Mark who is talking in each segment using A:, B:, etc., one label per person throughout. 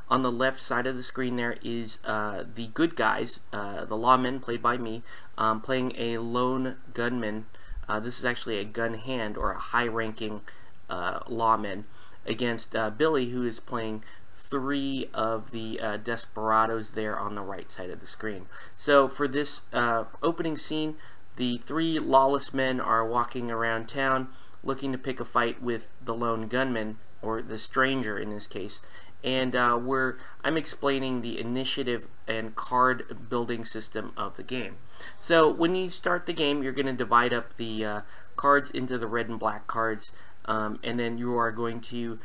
A: On the left side of the screen there is the good guys, the lawmen played by me, playing a lone gunman. This is actually a gun hand or a high-ranking lawman against Billy, who is playing 3 of the desperados there on the right side of the screen. So for this opening scene, the 3 lawless men are walking around town looking to pick a fight with the lone gunman, or the stranger in this case. And I'm explaining the initiative and card building system of the game. So when you start the game, you're going to divide up the cards into the red and black cards, and then you are going to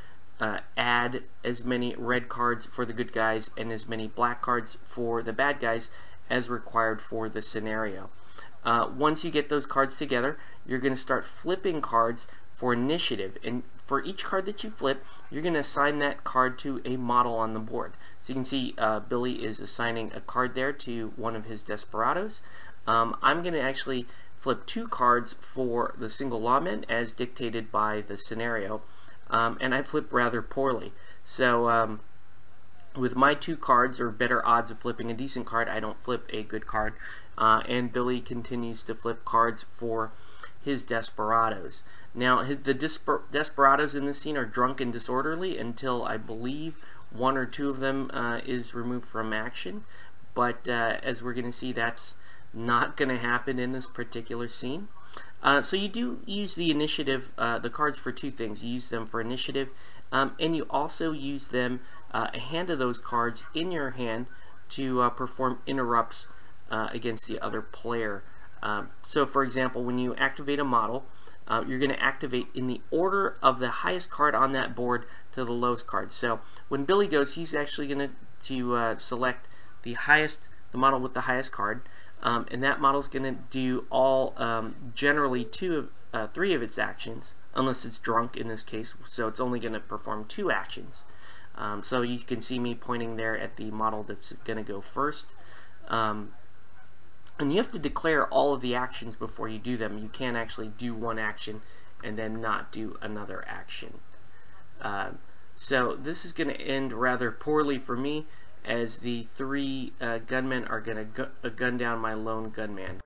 A: add as many red cards for the good guys and as many black cards for the bad guys as required for the scenario. Once you get those cards together, you're going to start flipping cards for initiative, and for each card that you flip, you're going to assign that card to a model on the board. So you can see Billy is assigning a card there to one of his desperados. I'm going to actually flip 2 cards for the single lawman as dictated by the scenario, and I flip rather poorly. So with my 2 cards, or better odds of flipping a decent card, I don't flip a good card, and Billy continues to flip cards for his desperados. Now the desperados in this scene are drunk and disorderly until I believe 1 or 2 of them is removed from action, but as we're going to see, that's not going to happen in this particular scene. So you do use the initiative, the cards, for 2 things. You use them for initiative, and you also use them, a hand of those cards in your hand, to perform interrupts against the other player. So for example, when you activate a model, you're going to activate in the order of the highest card on that board to the lowest card. So when Billy goes, he's actually going to select the model with the highest card, and that model is going to do all generally 3 of its actions, unless it's drunk in this case, so it's only going to perform 2 actions. So you can see me pointing there at the model that's going to go first. And you have to declare all of the actions before you do them. You can't actually do one action and then not do another action. So this is going to end rather poorly for me, as the 3 gunmen are going to gun down my lone gunman.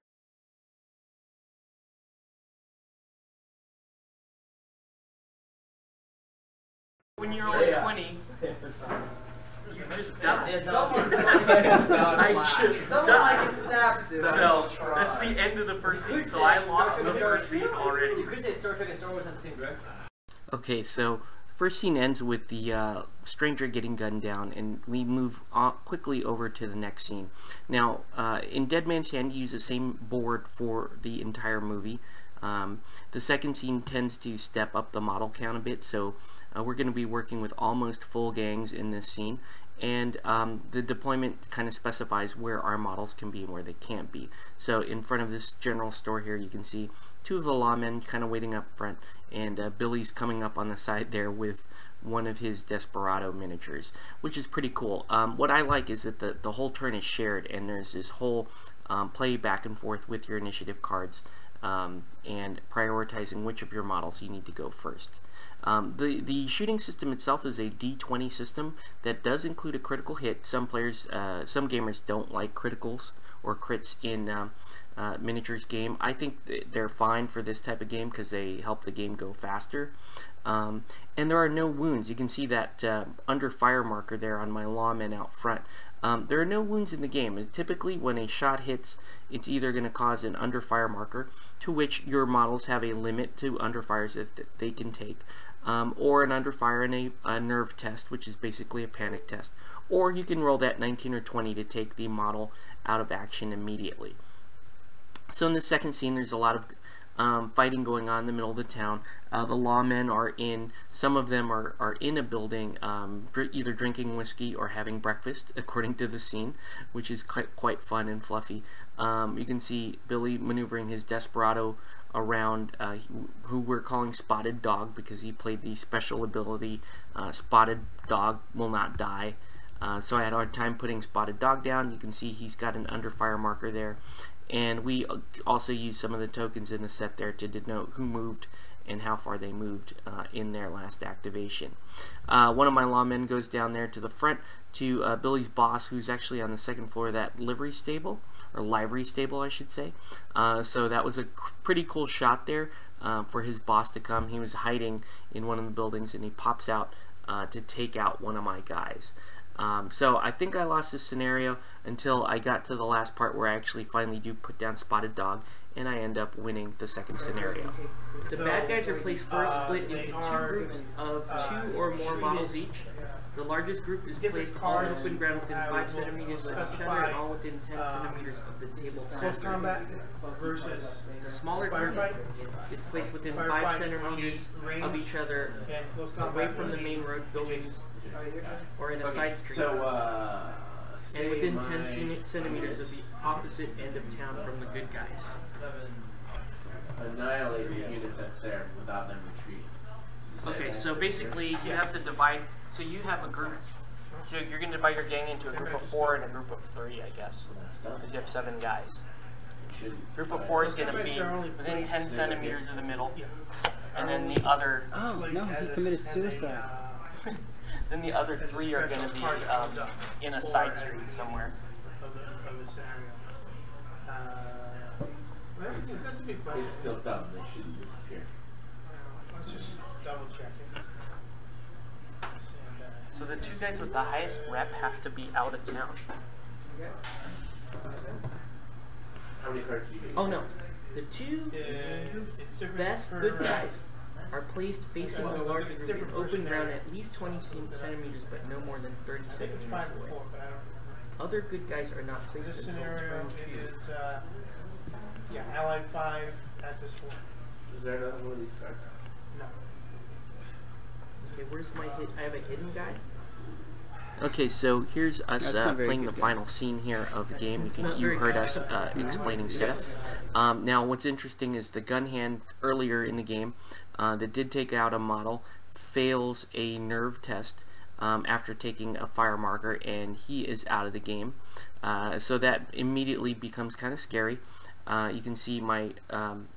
A: When you're only 20, you just die. I just died. So that's the end of the first scene. So I lost in the first scene already.
B: You could say Star Trek and Star Wars on the same direct.
A: Okay, so first scene ends with the stranger getting gunned down, and we move quickly over to the next scene. Now, in Dead Man's Hand, you use the same board for the entire movie. The second scene tends to step up the model count a bit, so we're going to be working with almost full gangs in this scene, and the deployment kind of specifies where our models can be and where they can't be. So in front of this general store here, you can see 2 of the lawmen kind of waiting up front, and Billy's coming up on the side there with one of his desperado miniatures, which is pretty cool. What I like is that the whole turn is shared, and there's this whole play back and forth with your initiative cards, and prioritizing which of your models you need to go first. The shooting system itself is a D20 system that does include a critical hit. Some players, some gamers don't like criticals or crits in miniatures game. I think they're fine for this type of game because they help the game go faster. And there are no wounds. You can see that under fire marker there on my lawman out front. There are no wounds in the game, and typically when a shot hits, it's either going to cause an under fire marker, to which your models have a limit to under fires that they can take, or an under fire and a nerve test, which is basically a panic test, or you can roll that 19 or 20 to take the model out of action immediately. So in the second scene, there's a lot of fighting going on in the middle of the town. The lawmen are in, some of them are in a building, either drinking whiskey or having breakfast, according to the scene, which is quite fun and fluffy. You can see Billy maneuvering his desperado around, who we're calling Spotted Dog because he played the special ability Spotted Dog Will Not Die. So I had a hard time putting Spotted Dog down. You can see he's got an under fire marker there. And we also use some of the tokens in the set there to denote who moved and how far they moved in their last activation. One of my lawmen goes down there to the front to Billy's boss, who's actually on the second floor of that livery stable, or livery stable I should say. So that was a pretty cool shot there for his boss to come. He was hiding in one of the buildings and he pops out to take out one of my guys. So I think I lost this scenario until I got to the last part where I actually finally do put down Spotted Dog, and I end up winning the second scenario.
B: The bad guys are placed first, split into two groups of 2 or more models each. The largest group is placed on open ground within 5 centimeters of each other and all within 10 centimeters of the table center. The smaller group is placed within 5 centimeters of each other, away from the main road, buildings, or in a side street, and within 10 centimeters of the opposite end of town from the good guys.
C: Annihilate the unit that's there without them retreating.
A: Okay, so basically you have to divide, so you have a group, so you're going to divide your gang into a group of 4 and a group of 3, I guess, because you have 7 guys. Group of 4 is going to be within 10 centimeters of the middle, and then the other...
D: Oh, no, he committed suicide.
A: Then the other 3 are going to be in a side street somewhere.
C: It's still dumb. They shouldn't disappear.
E: Let's just double check it.
A: So the 2 guys with the highest rep have to be out of town.
C: How many cards do you get?
B: Oh no, the 2 best good guys are placed facing the larger group in open ground at least 20 centimeters, but no more than 30 centimeters away. Other good guys are not placed
E: This
B: until
E: scenario
B: turn 2.
E: is, Allied 5, Atlas 4.
C: Is there another one of these cards?
E: No.
B: Okay, where's my hit? I have a hidden guy.
A: Okay, so here's us
D: That's not very
A: playing
D: good
A: the
D: game.
A: final scene here of the game.
B: not
A: You
B: very
A: heard
B: good.
A: us explaining setup. Now, what's interesting is the gun hand earlier in the game that did take out a model fails a nerve test after taking a fire marker, and he is out of the game. So that immediately becomes kind of scary. You can see my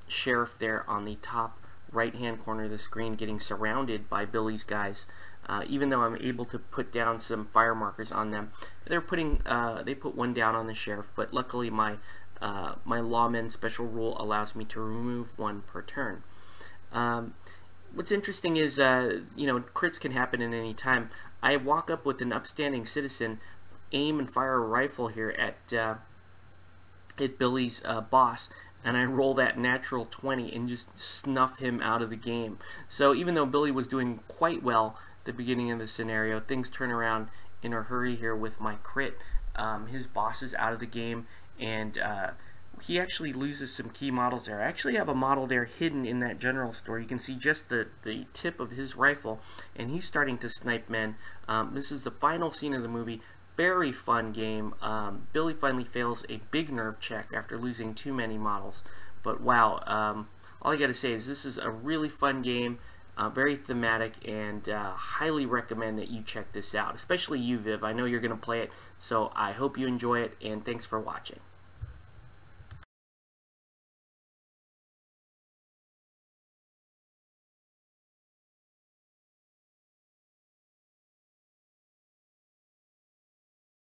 A: sheriff there on the top right-hand corner of the screen getting surrounded by Billy's guys. Even though I'm able to put down some fire markers on them, they put one down on the sheriff, but luckily my lawman special rule allows me to remove 1 per turn. What's interesting is, crits can happen at any time. I walk up with an upstanding citizen, aim and fire a rifle here at Billy's boss, and I roll that natural 20 and just snuff him out of the game. So even though Billy was doing quite well at the beginning of the scenario, things turn around in a hurry here with my crit. His boss is out of the game, and he actually loses some key models there. I actually have a model there hidden in that general store. You can see just the tip of his rifle, and he's starting to snipe men. This is the final scene of the movie. Very fun game. Billy finally fails a big nerve check after losing too many models. But wow, all I gotta say is this is a really fun game, very thematic, and highly recommend that you check this out. Especially you, Viv. I know you're gonna play it, so I hope you enjoy it, and thanks for watching.